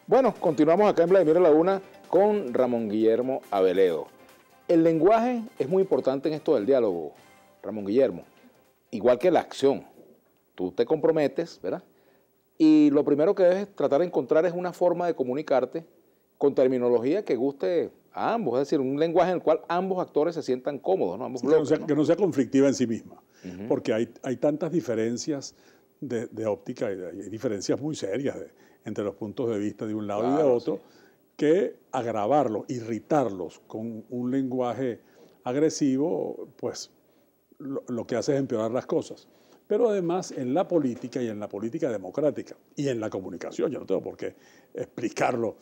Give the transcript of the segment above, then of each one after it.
Bueno, continuamos acá en Vladimir Laguna con Ramón Guillermo Aveledo. El lenguaje es muy importante en esto del diálogo, Ramón Guillermo, igual que la acción. Tú te comprometes, ¿verdad? Y lo primero que debes tratar de encontrar es una forma de comunicarte con terminología que guste a ambos, es decir, un lenguaje en el cual ambos actores se sientan cómodos, ¿no? Ambos bloques, ¿no? Que no sea conflictiva en sí misma, porque hay tantas diferencias de óptica y hay diferencias muy serias entre los puntos de vista de un lado y de otro, sí, que agravarlos, irritarlos con un lenguaje agresivo, pues lo que hace es empeorar las cosas. Pero además en la política y en la política democrática y en la comunicación, yo no tengo por qué explicarlo,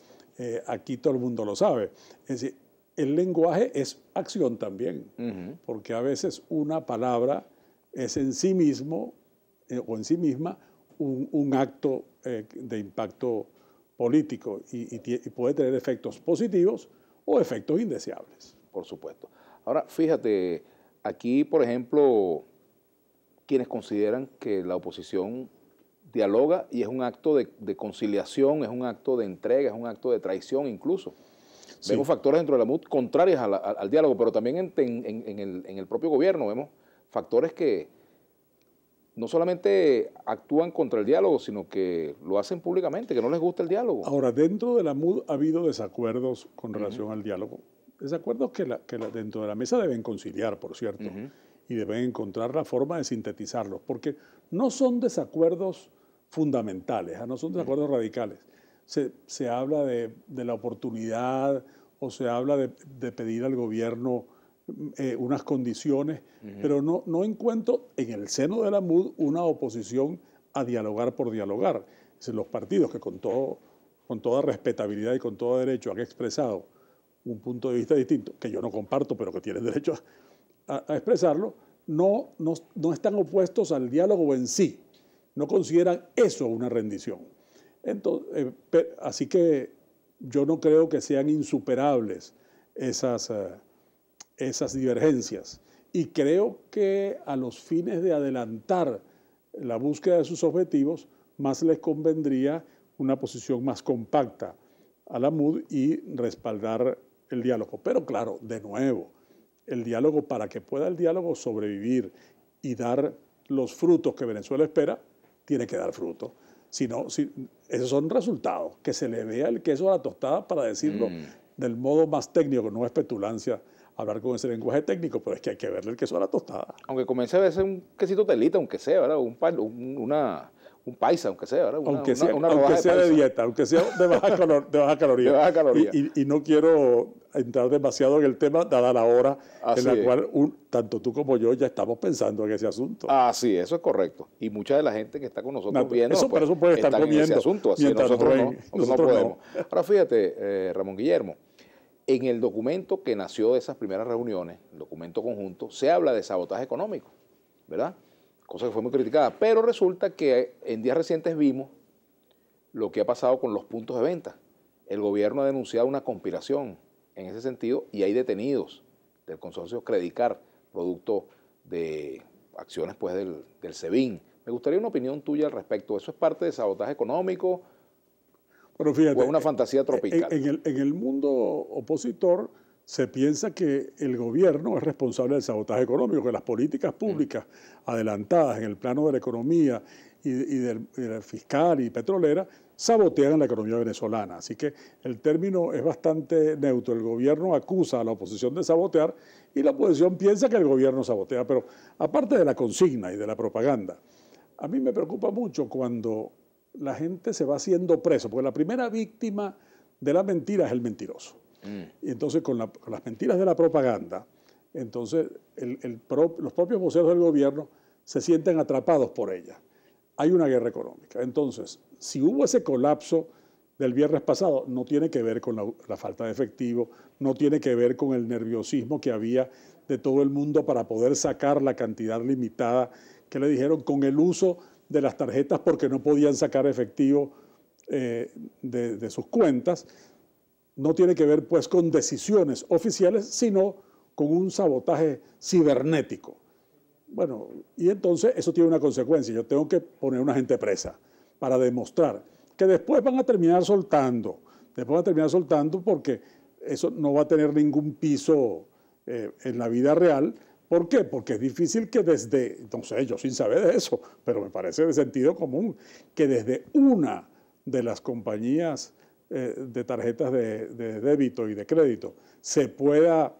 aquí todo el mundo lo sabe. Es decir, el lenguaje es acción también, porque a veces una palabra es en sí mismo o en sí misma un acto de impacto político y puede tener efectos positivos o efectos indeseables. Por supuesto. Ahora, fíjate, aquí, por ejemplo, quienes consideran que la oposición dialoga y es un acto de conciliación, es un acto de entrega, es un acto de traición incluso. Sí. Vemos factores dentro de la MUD contrarios al diálogo, pero también en el propio gobierno vemos factores que no solamente actúan contra el diálogo, sino que lo hacen públicamente, que no les gusta el diálogo. Ahora, dentro de la MUD ha habido desacuerdos con relación al diálogo. Desacuerdos que dentro de la mesa deben conciliar, por cierto, y deben encontrar la forma de sintetizarlos, porque no son desacuerdos fundamentales, no son desacuerdos radicales. Se habla de la oportunidad o se habla de pedir al gobierno unas condiciones, pero no encuentro en el seno de la MUD una oposición a dialogar por dialogar. Es decir, los partidos que con toda respetabilidad y con todo derecho han expresado un punto de vista distinto, que yo no comparto, pero que tienen derecho a expresarlo, no están opuestos al diálogo en sí, no consideran eso una rendición. Entonces, así que yo no creo que sean insuperables esas divergencias, y creo que a los fines de adelantar la búsqueda de sus objetivos, más les convendría una posición más compacta a la MUD y respaldar el diálogo. Pero claro, de nuevo, el diálogo, para que pueda el diálogo sobrevivir y dar los frutos que Venezuela espera, tiene que dar frutos. Esos son resultados, que se le vea el queso a la tostada, para decirlo del modo más técnico, no es petulancia hablar con ese lenguaje técnico, pero es que hay que verle el queso a la tostada. Aunque comience a veces un quesito telita, aunque sea, ¿verdad? Un paisa, aunque sea, ¿verdad? Aunque sea de dieta, aunque sea de baja caloría. De baja caloría. Y no quiero entrar demasiado en el tema, dada la hora en la cual tanto tú como yo ya estamos pensando en ese asunto. Sí, eso es correcto. Y mucha de la gente que está con nosotros viendo, por eso puede estar comiendo en ese asunto, así nosotros no podemos. Ahora fíjate, Ramón Guillermo, en el documento que nació de esas primeras reuniones, el documento conjunto, se habla de sabotaje económico, ¿verdad? Cosa que fue muy criticada, pero resulta que en días recientes vimos lo que ha pasado con los puntos de venta. El gobierno ha denunciado una conspiración en ese sentido y hay detenidos del consorcio Credicar, producto de acciones pues del SEBIN. Me gustaría una opinión tuya al respecto. ¿Eso es parte de sabotaje económico? Bueno, fíjate, o es una fantasía tropical. En el mundo opositor se piensa que el gobierno es responsable del sabotaje económico, que las políticas públicas adelantadas en el plano de la economía y del fiscal y petrolera sabotean la economía venezolana. Así que el término es bastante neutro. El gobierno acusa a la oposición de sabotear y la oposición piensa que el gobierno sabotea. Pero aparte de la consigna y de la propaganda, a mí me preocupa mucho cuando la gente se va haciendo preso, porque la primera víctima de la mentira es el mentiroso. Y entonces con las mentiras de la propaganda, entonces los propios voceros del gobierno se sienten atrapados por ella. Hay una guerra económica. Entonces, si hubo ese colapso del viernes pasado, no tiene que ver con la falta de efectivo, no tiene que ver con el nerviosismo que había de todo el mundo para poder sacar la cantidad limitada que le dijeron, con el uso de las tarjetas porque no podían sacar efectivo de sus cuentas. No tiene que ver pues con decisiones oficiales, sino con un sabotaje cibernético. Bueno, y entonces eso tiene una consecuencia. Yo tengo que poner a una gente presa para demostrar que después van a terminar soltando. Después van a terminar soltando porque eso no va a tener ningún piso en la vida real. ¿Por qué? Porque es difícil que desde, no sé, yo sin saber de eso, pero me parece de sentido común, que desde una de las compañías de tarjetas de débito y de crédito se pueda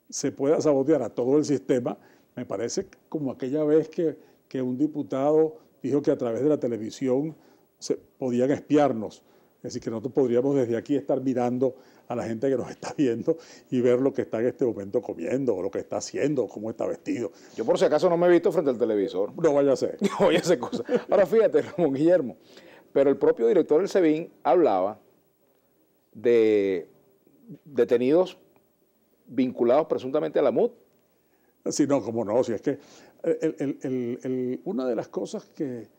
sabotear a todo el sistema. Me parece como aquella vez que un diputado dijo que a través de la televisión podían espiarnos. Es decir, que nosotros podríamos desde aquí estar mirando a la gente que nos está viendo y ver lo que está en este momento comiendo, o lo que está haciendo, o cómo está vestido. Yo por si acaso no me he visto frente al televisor. No vaya a ser. No vaya a ser cosa. Ahora fíjate, Ramón Guillermo, pero el propio director del SEBIN hablaba de detenidos vinculados presuntamente a la MUD. Sí, no, cómo no, si es que una de las cosas que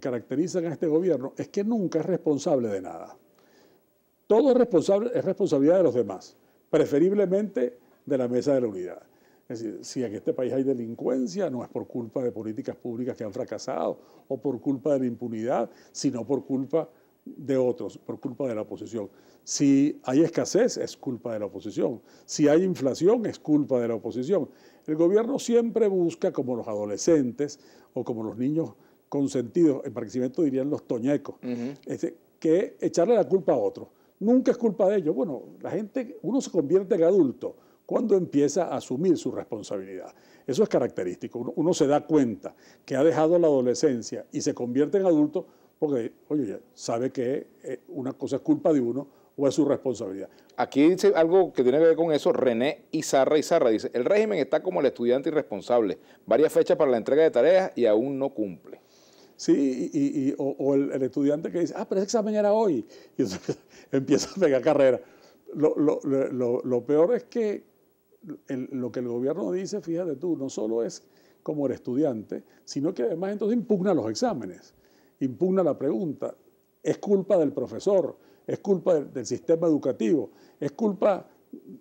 caracterizan a este gobierno es que nunca es responsable de nada. Todo es responsabilidad de los demás, preferiblemente de la mesa de la unidad. Es decir, si en este país hay delincuencia, no es por culpa de políticas públicas que han fracasado o por culpa de la impunidad, sino por culpa de otros, por culpa de la oposición. Si hay escasez, es culpa de la oposición. Si hay inflación, es culpa de la oposición. El gobierno siempre busca, como los adolescentes o como los niños consentidos, en Barquisimeto dirían los toñecos, que echarle la culpa a otro. Nunca es culpa de ellos. Bueno, uno se convierte en adulto cuando empieza a asumir su responsabilidad. Eso es característico. Uno se da cuenta que ha dejado la adolescencia y se convierte en adulto porque, oye, sabe que una cosa es culpa de uno o es su responsabilidad. Aquí dice algo que tiene que ver con eso, René Izarra dice, el régimen está como el estudiante irresponsable, varias fechas para la entrega de tareas y aún no cumple. Sí, o el estudiante que dice, pero ese examen era hoy, y entonces empieza a pegar carrera. Lo peor es que lo que el gobierno dice, fíjate tú, no solo es como el estudiante, sino que además entonces impugna los exámenes, impugna la pregunta. Es culpa del profesor, es culpa del sistema educativo, es culpa,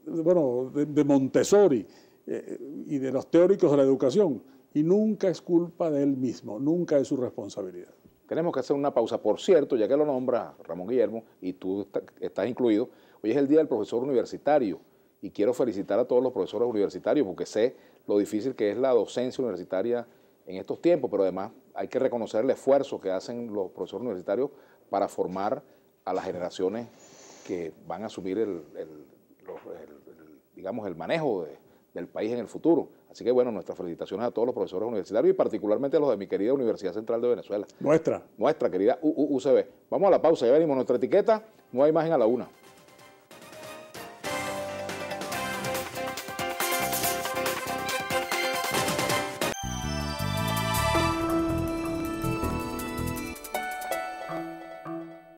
bueno, de Montessori y de los teóricos de la educación. Y nunca es culpa de él mismo, nunca es su responsabilidad. Tenemos que hacer una pausa. Por cierto, ya que lo nombra Ramón Guillermo, y tú estás incluido, hoy es el Día del Profesor Universitario, y quiero felicitar a todos los profesores universitarios, porque sé lo difícil que es la docencia universitaria en estos tiempos, pero además hay que reconocer el esfuerzo que hacen los profesores universitarios para formar a las generaciones que van a asumir digamos, el manejo del país en el futuro. Así que bueno, nuestras felicitaciones a todos los profesores universitarios y particularmente a los de mi querida Universidad Central de Venezuela. Nuestra querida UCB. Vamos a la pausa, ya venimos. Nuestra etiqueta, Nueva Imagen a la 1.